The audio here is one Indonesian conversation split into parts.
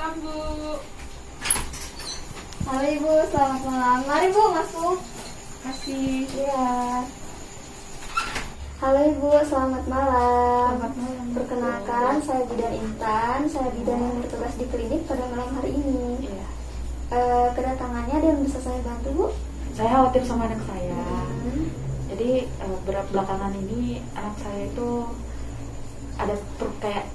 malam, Bu. Halo Ibu, selamat malam. Mari Bu, masuk. Kasih. Iya. Halo Ibu, selamat malam. Selamat malam. Perkenalkan, saya Bidan Intan. Saya bidan yang bertugas di klinik pada malam hari ini. Iya. Kedatangannya ada yang bisa saya bantu, Bu? Saya khawatir sama anak saya. Hmm. Jadi belakangan ini anak saya itu ada kayak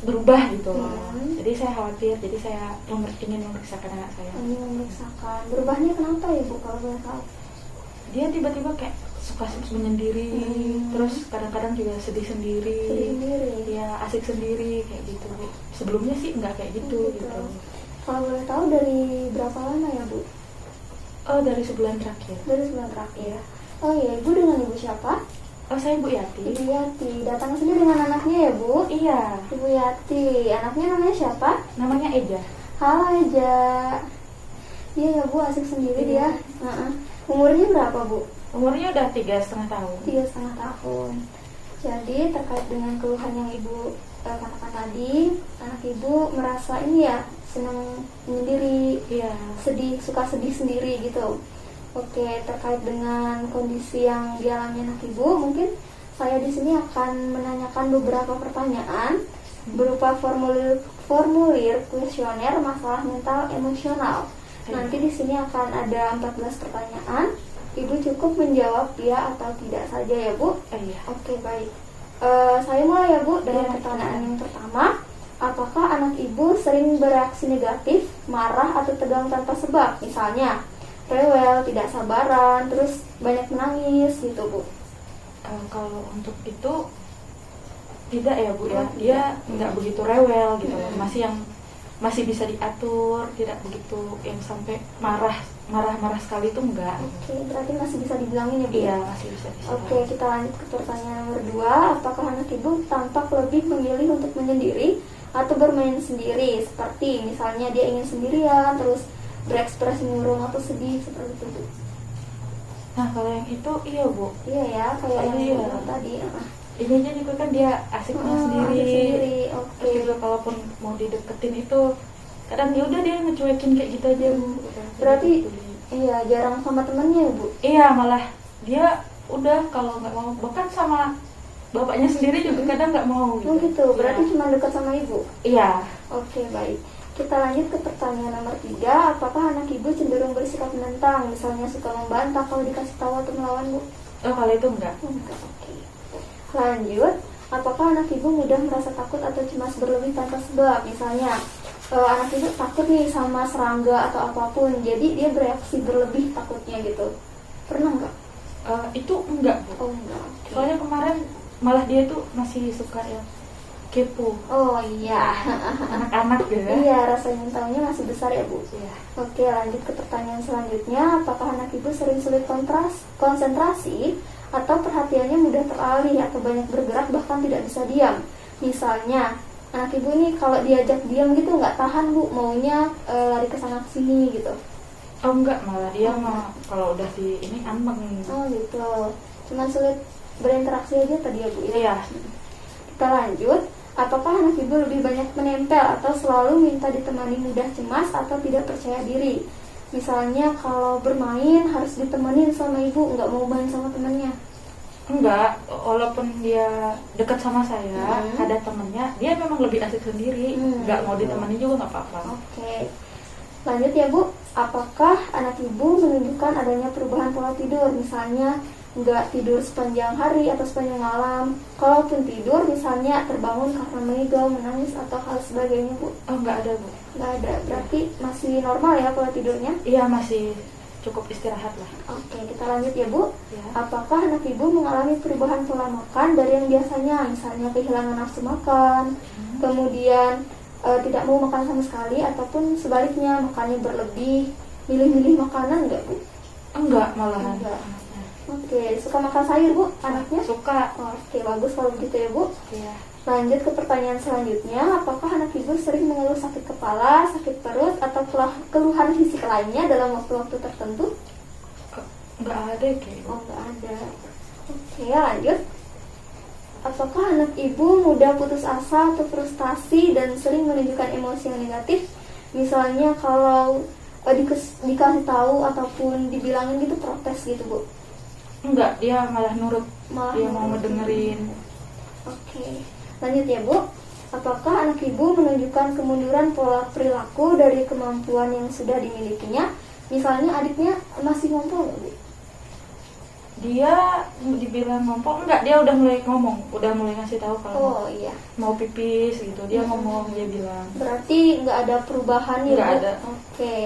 berubah gitu loh. Jadi saya khawatir. Jadi saya ingin memeriksakan anak saya. Ini memeriksakan. Berubahnya kenapa Ibu kalau boleh tahu? Dia tiba-tiba kayak suka menyendiri, terus kadang-kadang juga sedih sendiri. Sedih sendiri. Iya, asik sendiri kayak gitu. Sebelumnya sih nggak kayak gitu. Kalau boleh tahu dari berapa lama ya Bu? Oh, dari sebulan terakhir. Dari sebulan terakhir. Oh iya, Ibu dengan Ibu siapa? Oh, saya Bu Yati. Ibu Yati. Datang sini dengan anaknya ya Bu? Iya, Ibu Yati. Anaknya namanya siapa? namanya Eja. Halo Eja. Iya ya Bu, asik sendiri dia. Umurnya berapa Bu? Umurnya udah 3,5 tahun. 3,5 tahun. Jadi terkait dengan keluhan yang Ibu katakan tadi, anak Ibu merasa ini ya, senang menyendiri, Iya. suka sedih sendiri gitu. Oke, terkait dengan kondisi yang dialami anak Ibu, mungkin saya di sini akan menanyakan beberapa pertanyaan berupa formulir kuesioner masalah mental emosional. Nanti di sini akan ada 14 pertanyaan. Ibu cukup menjawab ya atau tidak saja ya Bu. Iya. Oke, baik. Saya mulai ya Bu dengan Iya. pertanyaan yang pertama. Apakah anak Ibu sering bereaksi negatif, marah atau tegang tanpa sebab? Misalnya rewel, tidak sabaran, terus banyak menangis gitu Bu. Kalau untuk itu tidak ya Bu ya. Oh, Dia tidak. nggak begitu rewel gitu. Masih bisa diatur, tidak begitu yang sampai marah sekali itu enggak. Oke, berarti masih bisa dibilangin ya Bu. Iya, masih bisa disebut. Oke, kita lanjut ke pertanyaan nomor 2. Apakah anak Ibu tampak lebih memilih untuk menyendiri atau bermain sendiri? Seperti misalnya dia ingin sendirian, terus berekspresi murung atau sedih, seperti itu Bu. Nah, kalau yang itu iya Bu. Iya ya, kayak yang Iya. Ibu bilang tadi. Ininya juga kan dia asiknya sendiri. Asik sendiri, oke. Terus juga kalaupun mau dideketin itu kadang ya udah dia ngecuekin kayak gitu aja Bu. Berarti iya, jarang sama temennya ya Bu. Iya, malah dia udah kalau nggak mau, bahkan sama bapaknya sendiri juga kadang nggak mau gitu. Oh gitu, berarti Iya. cuma dekat sama Ibu. Iya. Oke, baik. Kita lanjut ke pertanyaan nomor 3. Apakah anak Ibu cenderung bersikap menentang, misalnya suka membantah kalau dikasih tahu atau melawan Bu? Oh, kalau itu enggak. Enggak, oke. Lanjut, apakah anak Ibu mudah merasa takut atau cemas berlebih tanpa sebab? Misalnya anak Ibu takut nih sama serangga atau apapun, jadi dia bereaksi berlebih takutnya gitu. Pernah nggak? Itu enggak Bu. Oh enggak. Oke. Soalnya kemarin malah dia tuh masih suka ya kepo Oh iya. anak-anak gitu ya. Iya, rasa ingin tahunya masih besar ya Bu. Iya. Oke, lanjut ke pertanyaan selanjutnya. Apakah anak Ibu sering sulit konsentrasi atau perhatiannya mudah teralih atau banyak bergerak bahkan tidak bisa diam? Misalnya, anak Ibu nih kalau diajak diam gitu nggak tahan Bu, maunya lari ke sana ke sini gitu. Oh enggak, malah dia mah kalau udah di ini ambeng. Oh gitu. Cuman sulit berinteraksi aja tadi ya Bu ya. Iya. Kita lanjut. Apakah anak Ibu lebih banyak menempel atau selalu minta ditemani mudah cemas atau tidak percaya diri? Misalnya kalau bermain harus ditemenin sama Ibu, nggak mau main sama temannya. Enggak, walaupun dia dekat sama saya, ada temennya, dia memang lebih asik sendiri. Enggak mau ditemani juga nggak apa-apa. Oke. Lanjut ya Bu. Apakah anak Ibu menunjukkan adanya perubahan pola tidur? Misalnya nggak tidur sepanjang hari atau sepanjang malam. Kalaupun tidur, misalnya terbangun karena mengigau, menangis atau hal sebagainya Bu. Oh enggak ada Bu. Nggak ada. Berarti masih normal ya pola tidurnya? Iya, masih cukup istirahat lah. Oke, kita lanjut ya Bu. Ya. Apakah anak Ibu mengalami perubahan pola makan dari yang biasanya? Misalnya kehilangan nafsu makan, kemudian tidak mau makan sama sekali, ataupun sebaliknya makannya berlebih, milih-milih makanan nggak Bu? Enggak, malahan. Enggak. Oke, suka makan sayur Bu anaknya? Suka. Oke, bagus kalau begitu ya Bu. Iya. Lanjut ke pertanyaan selanjutnya. Apakah anak Ibu sering mengeluh sakit kepala, sakit perut, atau keluhan fisik lainnya dalam waktu-waktu tertentu? Enggak ada kayak. Oh, nggak ada. Oke, lanjut. apakah anak ibu mudah putus asa atau frustasi dan sering menunjukkan emosi yang negatif? Misalnya kalau dikasih tahu ataupun dibilangin gitu protes gitu Bu? Enggak, dia malah nurut. Malah Dia mau nurut. ngedengerin. Oke, lanjut ya Bu. Apakah anak ibu menunjukkan kemunduran pola perilaku dari kemampuan yang sudah dimilikinya? Misalnya adiknya masih ngompol nggak, Bu? Dia dibilang ngompol, enggak, dia udah mulai ngomong, udah mulai ngasih tahu kalau Oh iya, mau pipis gitu. Dia ngomong, dia bilang. berarti nggak ada perubahan ya, Nggak Bu? ada. Oke,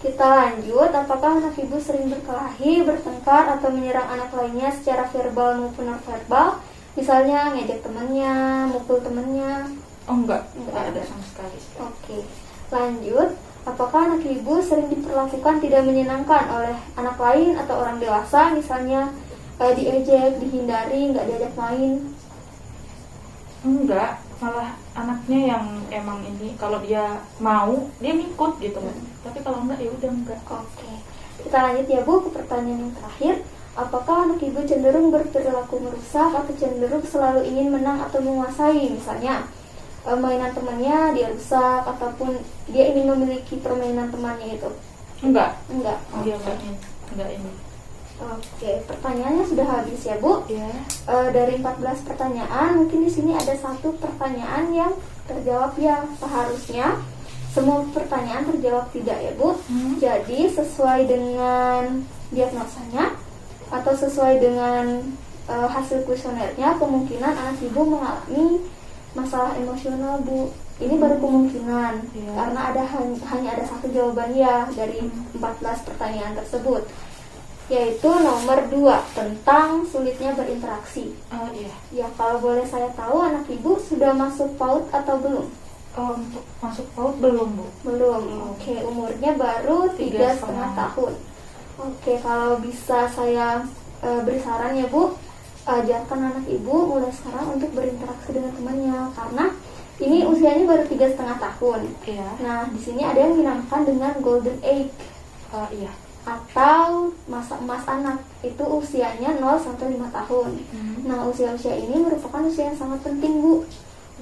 kita lanjut. Apakah anak ibu sering berkelahi, bertengkar, atau menyerang anak lainnya secara verbal maupun non-verbal? Misalnya ngejek temannya, mukul temannya. Oh enggak, Enggak enggak ada ada. sama sekali. Oke, lanjut. Apakah anak ibu sering diperlakukan tidak menyenangkan oleh anak lain atau orang dewasa? Misalnya diejek, dihindari, nggak diajak main. Enggak, malah anaknya yang emang ini kalau dia mau dia ngikut gitu. Tapi kalau enggak ya udah enggak. Oke, kita lanjut ya Bu ke pertanyaan yang terakhir. Apakah anak ibu cenderung berperilaku merusak atau cenderung selalu ingin menang atau menguasai? Misalnya mainan temannya dia rusak ataupun dia ingin memiliki permainan temannya itu. Enggak. Enggak. Dia enggak ini. Oke, pertanyaannya sudah habis ya Bu. Ya. Dari 14 pertanyaan, mungkin di sini ada satu pertanyaan yang terjawab ya. Seharusnya semua pertanyaan terjawab tidak ya Bu. Jadi sesuai dengan diagnosanya atau sesuai dengan hasil kuesionernya, kemungkinan anak ibu mengalami masalah emosional Bu. Ini baru kemungkinan karena hanya ada satu jawaban ya dari 14 pertanyaan tersebut, yaitu nomor 2 tentang sulitnya berinteraksi. Oh iya. Ya, kalau boleh saya tahu anak ibu sudah masuk PAUD atau belum? Oh, untuk masuk PAUD belum, Bu? Belum. Oke, umurnya baru 3,5 tahun. Oke, kalau bisa saya beri saran ya Bu, ajarkan anak ibu mulai sekarang untuk berinteraksi dengan temannya karena ini usianya baru 3,5 tahun. Iya. Nah, di sini ada yang dinamakan dengan golden age Oh iya. atau masa emas anak, itu usianya 0 sampai 5 tahun. Nah, usia-usia ini merupakan usia yang sangat penting Bu.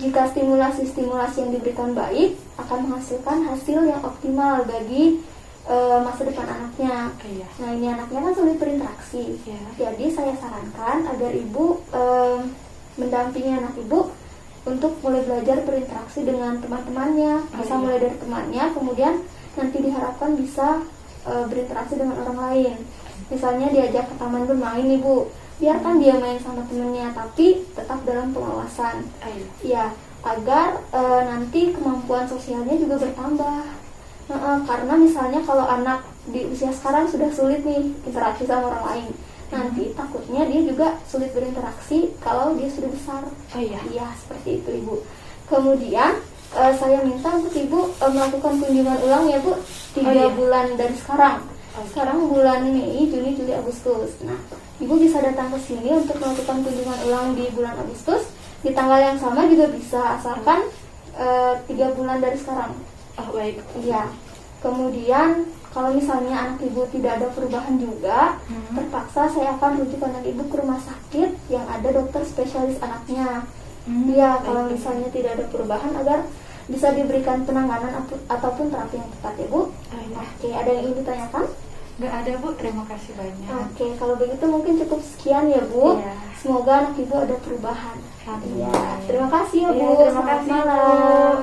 Jika stimulasi-stimulasi yang diberikan baik akan menghasilkan hasil yang optimal bagi masa depan anaknya. Iya. Nah, ini anaknya kan sulit berinteraksi. Iya. Jadi saya sarankan agar ibu mendampingi anak ibu untuk mulai belajar berinteraksi dengan teman-temannya. Bisa mulai dari temannya, kemudian nanti diharapkan bisa berinteraksi dengan orang lain. Misalnya diajak ke taman bermain nih Bu, biarkan dia main sama temennya, tapi tetap dalam pengawasan. Ya, agar nanti kemampuan sosialnya juga bertambah. Karena misalnya kalau anak di usia sekarang sudah sulit nih interaksi sama orang lain, nanti takutnya dia juga sulit berinteraksi kalau dia sudah besar. Oh iya. Iya, seperti itu Ibu. Kemudian saya minta untuk Ibu melakukan kunjungan ulang ya Bu, 3 bulan dari sekarang. Sekarang bulan Mei, Juni, Juli, Agustus. Nah, Ibu bisa datang ke sini untuk melakukan kunjungan ulang di bulan Agustus. Di tanggal yang sama juga bisa, asalkan 3 bulan dari sekarang. Oh baik. Iya. Kemudian kalau misalnya anak ibu tidak ada perubahan juga, terpaksa saya akan rujuk anak ibu ke rumah sakit yang ada dokter spesialis anaknya. Iya, kalau misalnya tidak ada perubahan agar bisa diberikan penanganan ataupun terapi yang tepat ya Bu. Oke, ada yang ingin ditanyakan? Nggak ada Bu, terima kasih banyak. Oke, kalau begitu mungkin cukup sekian ya Bu. Iya. Semoga anak ibu ada perubahan. Amin. Iya, terima kasih ya Bu. Iya, terima Selamat kasih, Bu. malam.